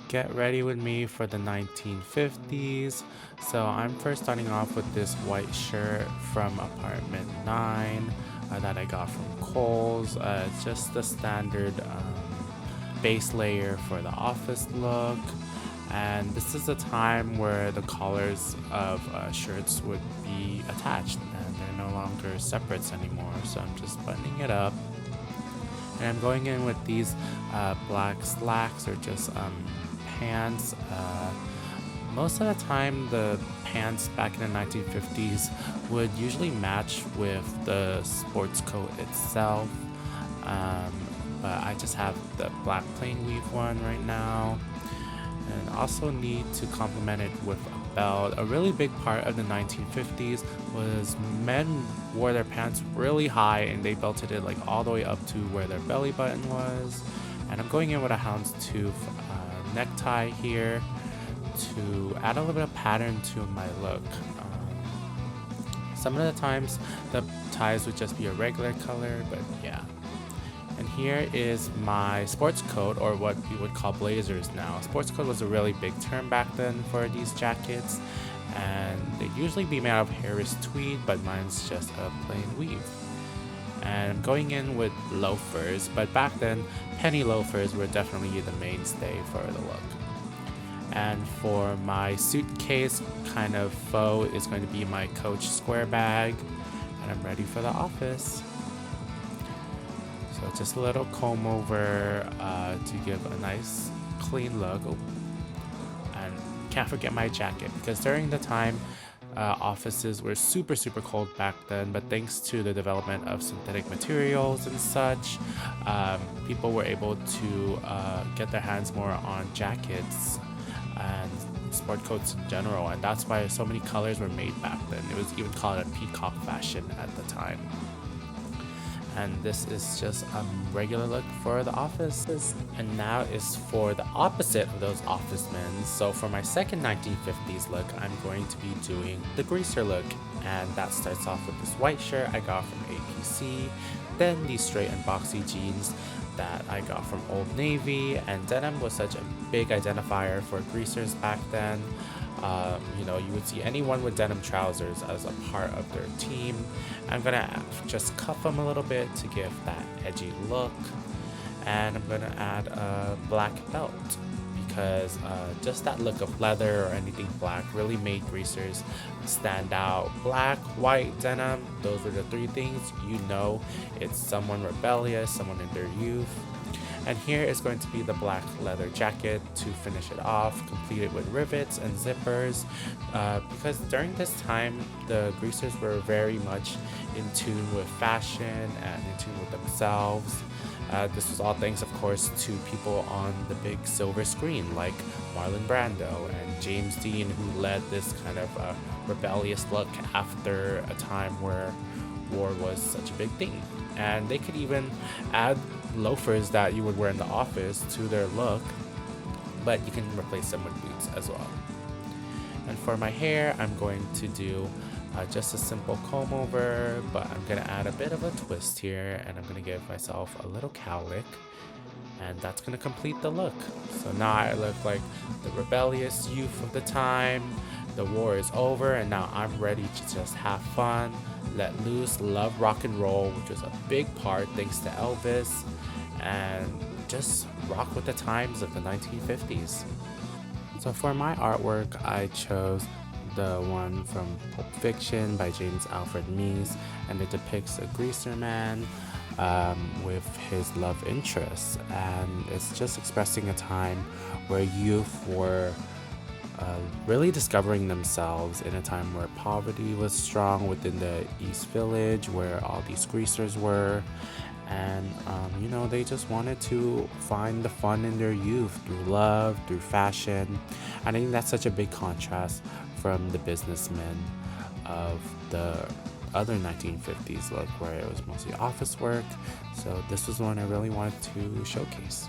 get ready with me for the 1950s. So I'm first starting off with this white shirt from apartment 9 that I got from Kohl's. It's just the standard base layer for the office look. And this is a time where the collars of shirts would be attached and they're no longer separates anymore. So I'm just buttoning it up. And I'm going in with these black slacks or just pants. Most of the time, the pants back in the 1950s would usually match with the sports coat itself. Um, but I just have the black plain weave one right now. And also need to complement it with a belt. A really big part of the 1950s was men wore their pants really high and they belted it like all the way up to where their belly button was. And I'm going in with a houndstooth necktie here to add a little bit of pattern to my look. Some of the times the ties would just be a regular color, but yeah. And here is my sports coat, or what we would call blazers now. Sports coat was a really big term back then for these jackets, and they'd usually be made out of Harris tweed, but mine's just a plain weave. And I'm going in with loafers, but back then, penny loafers were definitely the mainstay for the look. And for my suitcase kind of faux is going to be my Coach square bag, and I'm ready for the office. So just a little comb over to give a nice clean look. Oh, and can't forget my jacket, because during the time offices were super cold back then, but thanks to the development of synthetic materials and such, people were able to get their hands more on jackets and sport coats in general, and that's why so many colors were made back then. It was even called a peacock fashion at the time. And this is just a regular look for the office. And now is for the opposite of those office men. So for my second 1950s look, I'm going to be doing the greaser look. And that starts off with this white shirt I got from APC, then these straight and boxy jeans that I got from Old Navy, and denim was such a big identifier for greasers back then. You would see anyone with denim trousers as a part of their team. I'm gonna just cuff them a little bit to give that edgy look, and I'm gonna add a black belt because just that look of leather or anything black really made greasers stand out. Black, white, denim, those were the three things you know it's someone rebellious, someone in their youth. And here is going to be the black leather jacket to finish it off, completed with rivets and zippers, because during this time, the greasers were very much in tune with fashion and in tune with themselves. This was all thanks, of course, to people on the big silver screen like Marlon Brando and James Dean, who led this kind of rebellious look after a time where war was such a big thing. And they could even add loafers that you would wear in the office to their look, but you can replace them with boots as well. And for my hair, I'm going to do just a simple comb over, but I'm going to add a bit of a twist here, and I'm going to give myself a little cowlick, and that's going to complete the look. So now I look like the rebellious youth of the time. The war is over, and now I'm ready to just have fun, let loose, love rock and roll, which was a big part thanks to Elvis, and just rock with the times of the 1950s. So for my artwork, I chose the one from Pulp Fiction by James Alfred Mies, and it depicts a greaser man with his love interest, and it's just expressing a time where youth were really discovering themselves in a time where poverty was strong within the East Village, where all these greasers were, and they just wanted to find the fun in their youth through love, through fashion. I think that's such a big contrast from the businessmen of the other 1950s look, where it was mostly office work. So this was one I really wanted to showcase.